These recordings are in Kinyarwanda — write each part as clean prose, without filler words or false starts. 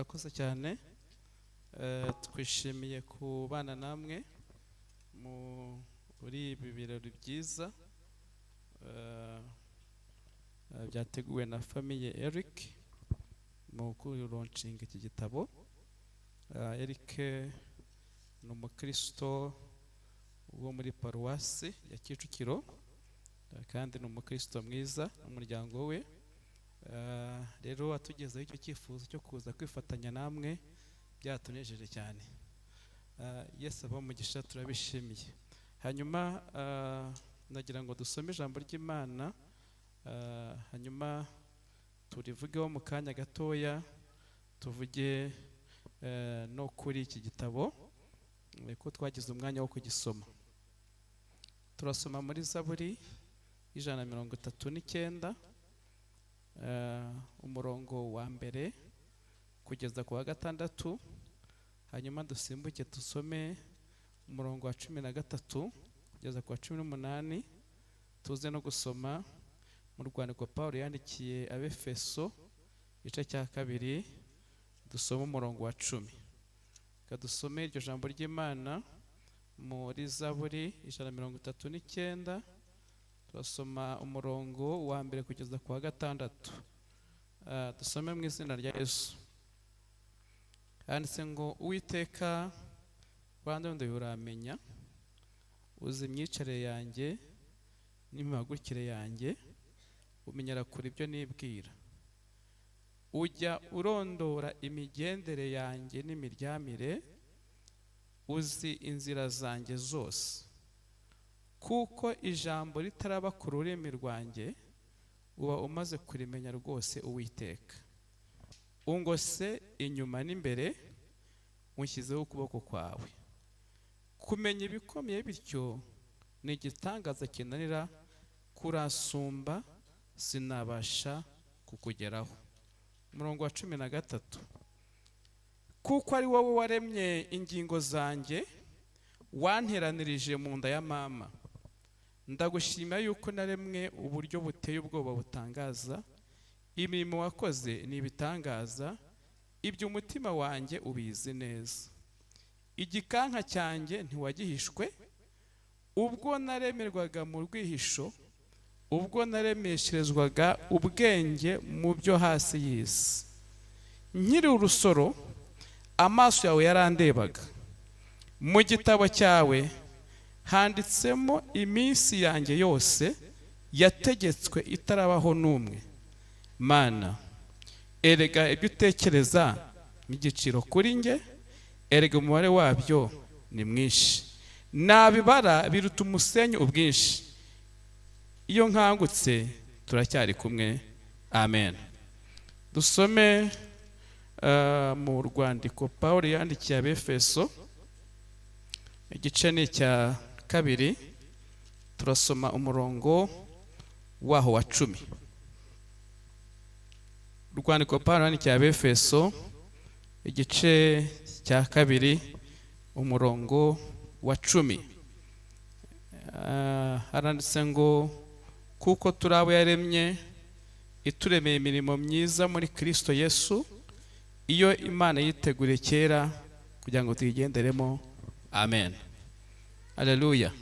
murakoze cyane. Twishimiye kubana namwe muri ibi birori byiza byateguwe na famille Eric mu launching iki gitabo. Eric ni umukristo wo muri paruwasi ya Kicukiro kandi ni umukristo mwiza n'umuryango we. Rero atugezeho icyo cyifuzo cyo kuza kwifatanya namwe byatunejeje cyane. Yesu abamugisha, turabishimiye. Hanyuma nagira ngo dusome ijambo ry'Imana, hanyuma turivugeho mu kanya gatoya, tuvuge no kuri iki gitabo ko twagize umwanya wo kugisoma. Turasoma muri Zaburi 139 umurongo wa mbere kugeza ku wa gatandatu, hanyuma dusimbuke dusome umurongo wa 13 kugeza ku wa 18, tuze no gusoma mu rwandiko Pawulo yandikiye Abefeso igice cya 2, dusome umurongo wa 10. Kadusome iryo jambo ry'Imana muri Zaburi 139, turasoma umurongo wa mbere kugeza ku wa gatandatu. Dusome mu izina rya Yesu. Handitse ngo, Uwiteka Rwanda uramenya, uzi imyicarire yanjye n'imihagurukire yanjye, umenyera kure ibyo nibwira. Ujya urondora imigendere yanjye n'imiryamire, uzi inzira zanjye zose. Kuko ijambo ritaraba ku rurimi rwanjye, uba umaze kurimenya rwose Uwiteka. Ungose inyuma n'imbere, unshyizeho ukuboko kwawe. Kumenya ibikomeye bityo ni igitangaza kinanira kurasumba, sinabasha kukugeraho. Umurongo wa 13. Kuko ari wowe waremye ingingo zanjye, wanteranirije mu nda ya mama. Ndagushimira yuko naremwe uburyo buteye ubwoba butangaza. Imirimo wakoze ni ibitangaza, ibyo umutima wanjye ubizi neza. Igikanka cyanjye ntiwagihishwe, ubwo naremerwaga mu rwihisho, ubwo naremesherezwaga ubwenge mu byo hasi y'isi. Nkiri urusoro, amaso yawe yarandebaga. Mu gitabo cyawe handitsemo iminsi yanjye yose, yategetswe itarabaho n'umwe. Mana, erega ibyo utekereza n'igiciro kuri nge, erega umubare wabyo ni mwinshi. Nabibara biruta umusenyi ubwinshi. Iyo nkangutse turacyari kumwe. Amen. Dusome mu rwandiko Pawulo yandikiye Abefeso igice ni cya 2, turasoma umurongo waho wa 10. Rwandiko Pawulo yandikiye Abefeso igice cya 2 umurongo wa 10. Haranditse ngo, kuko turi abo yaremye, ituremeye imirimo myiza muri Kristo Yesu, iyo Imana yiteguriye kera kugira ngo tuyigenderemo. Amen. Haleluya.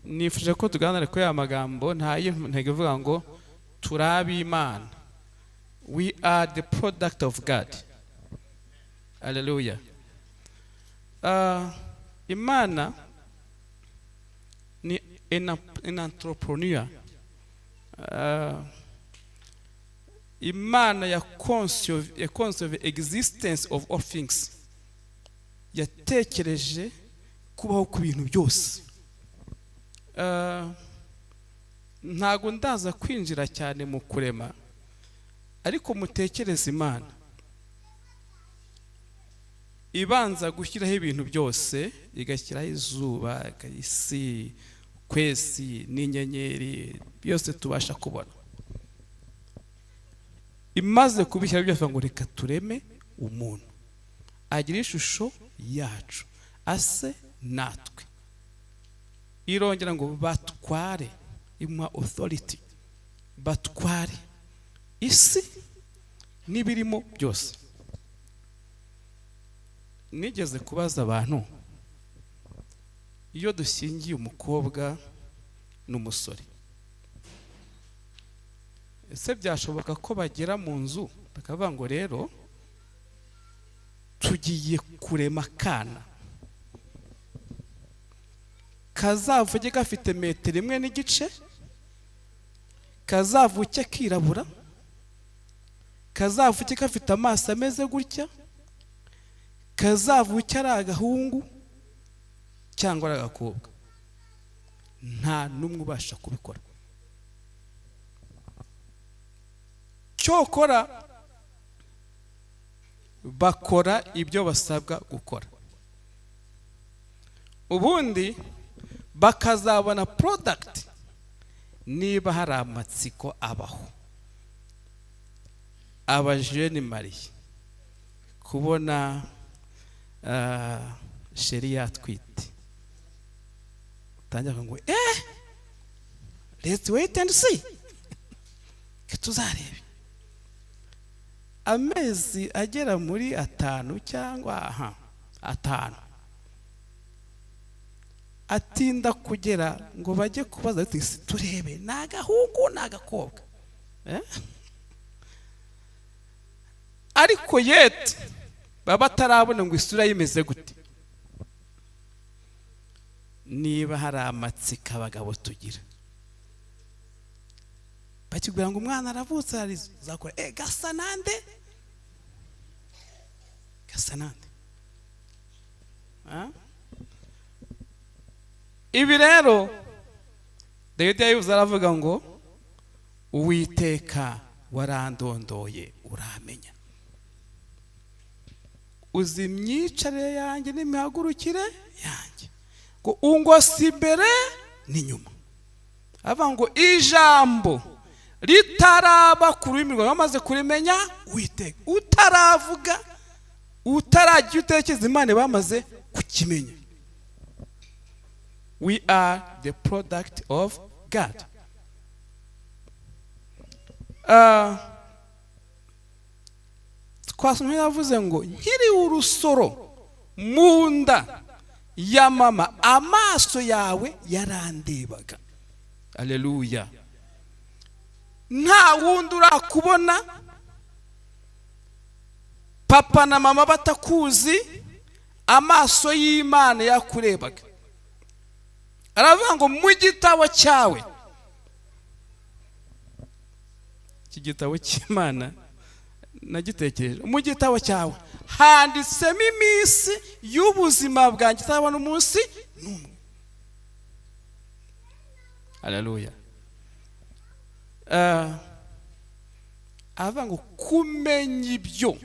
Nifuje ko tuganira kuri aya magambo, nta ntego ivuga ngo turabe Imana. We are the product of God. Haleluya. Imana ni an entrepreneur. Imana ya conserve existence of all things. Yatekereje kubaho ku bintu byose. Ntago ndaza kwinjira cyane mu kurema, ariko mutekereze Imana ibanza gushyiraho ibintu byose, igashyiraho izuba, isi, kwezi n'inyenyeri byose tubasha kubona. Imaze kubishyira byose ngo reka tureme umuntu agira ishusho yacu, ase natwe. Irongera ngo batware, imuha authority, batware isi n'ibirimo byose. Nigeze kubaza abantu, iyo dushingiye umukobwa n'umusore, ese byashoboka ko bagera mu nzu bakavuga ngo rero tugiye kurema akana kazavuge gafite metero 1.5, kazavuke kirabura, kazavuke gafite amaso ameze gutya, kazavuke ari agahungu cyangwa ari agakobwa? Nta numwe ubasha kubikora. Cyokora bakora ibyo basabwa gukora, ubundi bakazabona product niba hari amatsiko abaho. Abajene Marie kubona sheri yatwite, utangira ngo let's wait and see, tuzarebe. Amezi agera muri 5 cyangwa 5 atinda kugera ngo bajye kubaza ati turebe nagahungu nagakobwa, ariko yet baba tarabona ngo isura yimeze gute. Niba hari amatsika abagabo tugira, bakigura ngo umwana aravutse arizakora gasa nande ibi rero Dawidi yavuze aravuga ngo Uwiteka warandondoye uramenya, uzi imyicarire yanjye n'imihagurukire yanjye, ngo ungosi imbere n'inyuma. Avuga ngo ijambo ritaraba ku rurimi rwawe bamaze kurimenya Uwiteka, utaravuga utaragira utekereza Imana bamaze kukimenya. We are the product of God. Twasomye yavuze ngo nkiri urusoro mu nda ya mama amaso yawe yarandebaga. Haleluya. Nta wundi urakubona, papa na mama batakuzi, amaso y'Imana yakurebaga. Aravuga ngo mu gitabo cyawe, iki gitabo cy'Imana nagitekereje, mu gitabo cyawe handitsemo iminsi y'ubuzima bwanjye itabona umunsi n'umwe. Haleluya. Avuga ngo kumenya ibyo,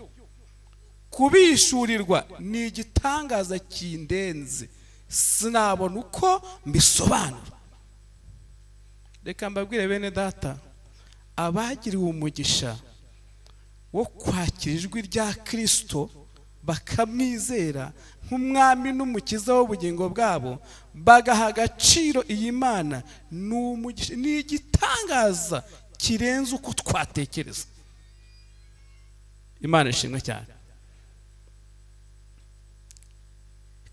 kubishurirwa ni igitangaza kindenze, sinabona uko mbisobanura. Reka mbabwire bene data, abagiriwe umugisha wo kwakira ijwi rya Kristo bakamwizera nk'umwami n'umukiza w'ubugingo bwabo, bagaha agaciro iyi Mana, n'umugisha, ni igitangaza kirenze uko twatekereza. Imana ishimwe cyane.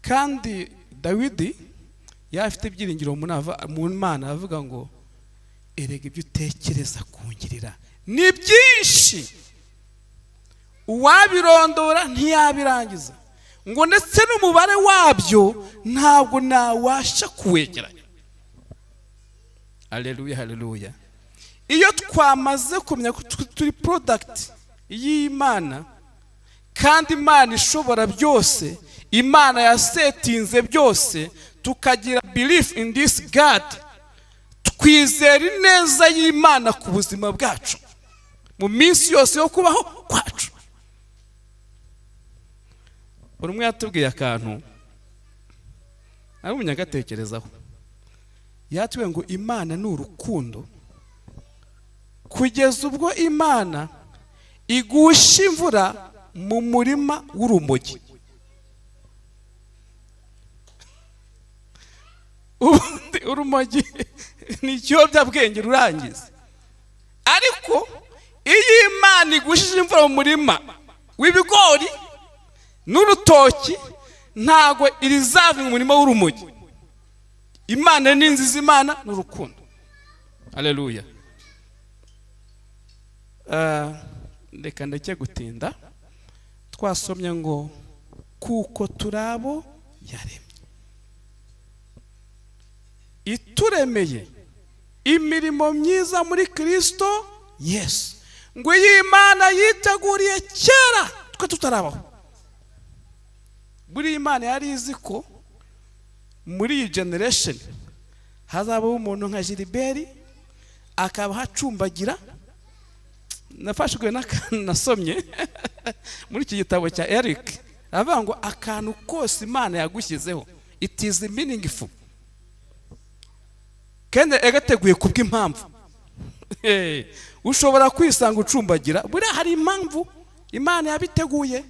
Kandi Dawidi yafite ibyiringiro mu Mana, avuga ngo erega ibyo utekereza kungirira ni byinshi, uwabirondora ntiyabirangiza, ngo ndetse n'umubare wabyo ntabwo nawasha kuwegeranya. Haleluya, haleluya. Iyo twamaze kumenya ko turi product y'Imana, kandi Imana ishobora byose, Imana yasetinze byose, tukagira belief in this God, twizera ineza y'Imana ku buzima bwacu mu minsi yose yo kubaho kwacu. Urumwe yatubwiye akantu ari umunyagatekerezaho, yatubwiye ngo Imana ni urukundo, kugeza ubwo Imana igusha imvura mu murima w'urumogi. Urumogi ni ikiyobyabwenge rurangiza, ariko iyo Imana igushije imvura mu murima w'ibigori n'urutoki ntago irizava mu murima w'urumogi. Imana ni nziza, Imana n'urukundo. Haleluya. Ndeka ndeke gutinda. Twasomye ngo kuko turabo yaremye, ituremeye imirimo myiza muri Kristo Yesu, ngo iyi Imana yiteguriye kera twe tutarabaho. Buri Imana yari izi ko muri iyi generation hazabaho umuntu nka Gilbert akaba hacumbagira. Nafashwe nasomye muri iki gitabo cya Eric avuga ngo akantu kose Imana yagushyizeho it is meaningful kandi agateguye kubw'impamvu. Ushobora kwisanga ucumbagira, buri hari impamvu Imana yabiteguye.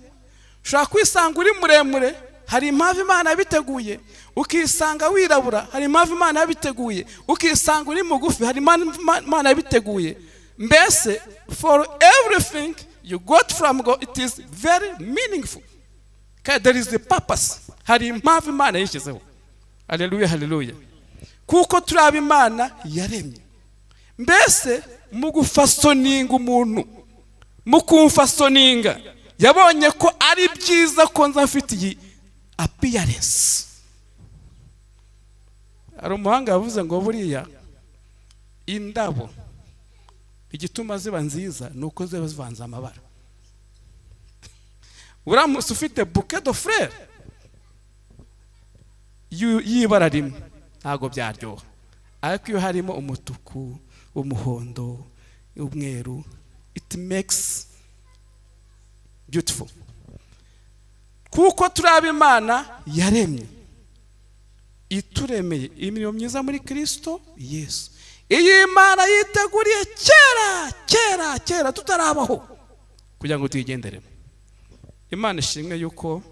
Ushobora kwisanga uri muremure, hari impamvu Imana yabiteguye. Ukisanga wirabura, hari impamvu Imana yabiteguye. Ukisanga uri mugufi, hari Imana yabiteguye. Mbese for everything you got from God, it is very meaningful. There is a purpose. Hari impamvu Imana yishyizeho. Haleluya, haleluya. Kuko turaba Imana yaremye. Mbese mu gufasoninga umuntu, mu kumfasoninga, yabonye ko ari byiza ko nzafitiye appearance. Ari umuhanga yavuze ngo buriya indabo igituma ziba nziza nuko ziba zivanze amabara. Uramutse ufite bouquet de fleurs y'ibara rimwe ntago byaryoha, ariko iyo harimo umutuku, umuhondo, umweru, it makes beautiful. Kuko turaba Imana yaremye, ituremeye imirimo myiza muri Kristo Yesu, iyi Imana yiteguriye kera tutarabaho kugira ngo tuyigenderemo. Imana ishimwe yuko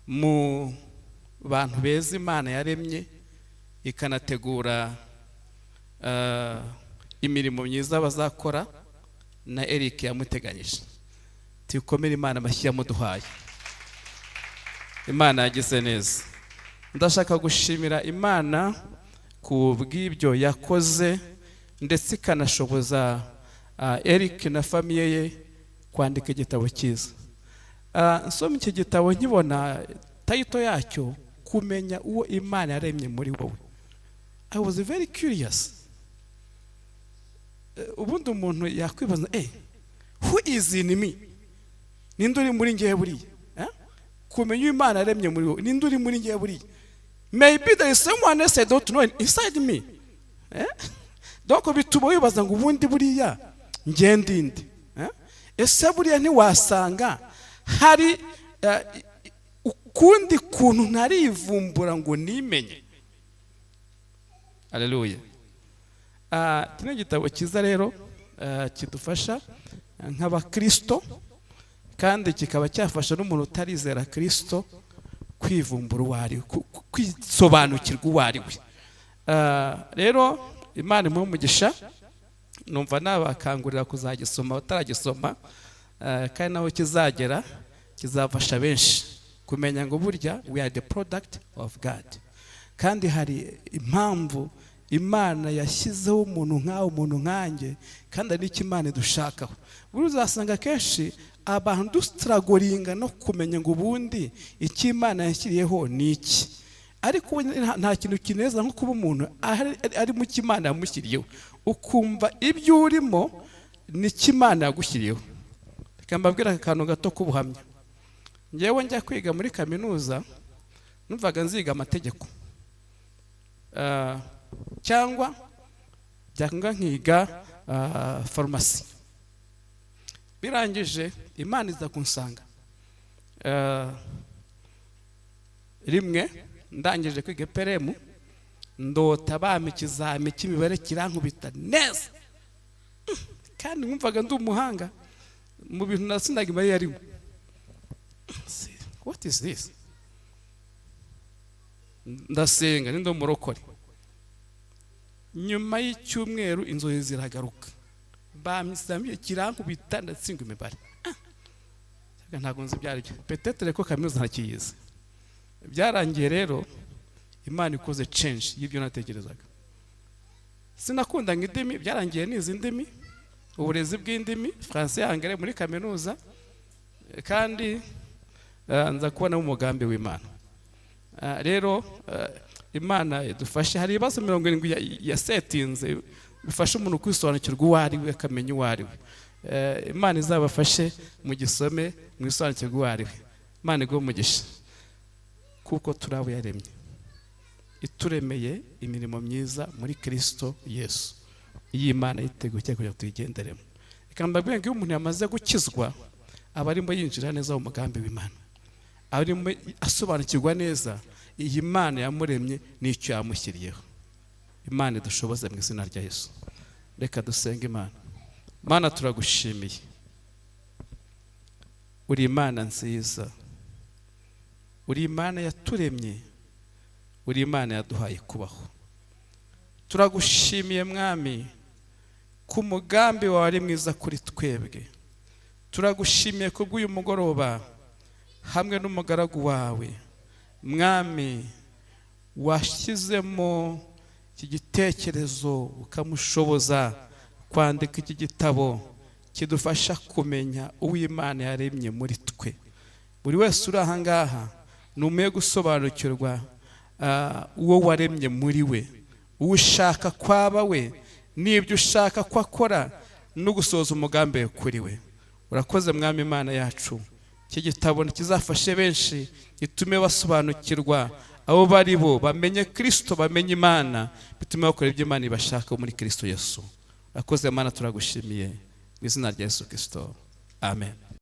mu bantu beza Imana yaremye ikanategura imirimo myiza bazakora, na Eric yamuteganyije. Tukomere Imana amashyi yamuduhaye. Imana yagize neza. Ndashaka gushimira Imana ku bw'ibyo yakoze, ndetse ikanashoboza Eric na famiye ye kwandika igitabo cyiza. Nsoma iki gitabo nkibona title yacyo, kumenya uwo Imana yaremye muri wowe. I was very curious. Ubundi umuntu yakwibaza who is in me? Ninde uri muri ngiye buriya? Kumenya Imana yaremye muri wowe, ninde uri muri ngiye buriya? Maybe there is someone else I don't know inside me. Donc bituma wibaza ngo ubundi buriya ngiye ndinde. Ese buriya ntiwasanga hari ukundi kuntu ntarivumbura ngo nimenye. Haleluya. Kino gitabo cyiza rero kidufasha nk'abakristo, kandi kikaba cyafasha n'umuntu utarizera Kristo kwivumbura uwari, kwisobanukirwa uwari we. Rero Imana imuhe umugisha. Numva nabakangurira kuzagisoma utaragisoma, kandi naho kizagera kizafasha benshi kumenya ngo burya we are the product of God, kandi hari impamvu Imana yashyizeho umuntu nkawe, umuntu nkanjye, kandi ari iki Imana idushakaho. Buri uzasanga kenshi abantu dustragoringa no kumenya ngo ubundi iki Imana yashyiriyeho ni iki, ariko nta kintu kineza nko kuba umuntu ari mu Imana yamushyiriyeho, ukumva ibyo urimo ni Imana yagushyiriyeho. Reka mbabwira akantu gato k'ubuhamya. Ngewe njya kwiga muri kaminuza, numvaga nziga amategeko, cyangwa byanga nkiga farumasi. Birangije Imana iza kunsanga rimwe ndangije kwiga PRM, ndota bampa ikizami cy'imibare kirankubita neza, kandi nkumvaga ndi umuhanga mu bintu nasindaga imibare yarimo. What is this? Ndasenga ndi umurokore. Nyuma y'icyumweru inzozi ziragaruka, bamisamiye kirango bitandatu imibare ntabwo nzi byari byo petetre ko kaminuza ntakiyize byarangiye rero Imana ikoze change y'ibyo natekerezaga sinakunda ng'indimi byarangiye nizi ndimi uburezi bw'indimi français anglais muri kaminuza kandi nza kubona umugambi w'Imana rero Imana idufashe hari ibibazo 70 ya setinze bifasha umuntu kwisobanukirwa uwari we akamenya uwari we Imana izabafashe mu gisome mwisobanukirwa uwari we Imana igwe umugisha kuko turabo yaremye ituremeye imirimo myiza muri Kristo Yesu iyi Imana yiteguye kugira tuyigenderemo ikambabwiye ngo umuntu yamaze gukizwa abarimo yinjira neza mu mugambi w'Imana abarimo asobanukirwa neza iyi Imana yamuremye n'icyo yamushyiriyeho Imana idushoboze mu izina rya Yesu reka dusenge Imana Mana turagushimiye uri Imana nziza uri Imana yaturemye uri Imana yaduhaye kubaho turagushimiye mwami ku mugambi wawe ari mwiza kuri twebwe turagushimiye kubw'uyu mugoroba hamwe n'umugaragu wawe mwami washyizemo iki gitekerezo ukamushoboza kwandika iki gitabo kidufasha kumenya uw'Imana yaremye muri twe buri wese uri aha ngaha numeye gusobanukirwa uwo waremye muri we ushaka kwaba we n'ibyo ushaka ko akora no gusoza umugambi kuri we urakoze mwami Imana yacu iki gitabo kizafashe benshi gitume basobanukirwa abo bari bo bamenye Kristo bamenye Imana bitume bakora ibyo Imana ibashaka muri Kristo Yesu urakoze Imana turagushimiye mu izina rya Yesu Kristo amen.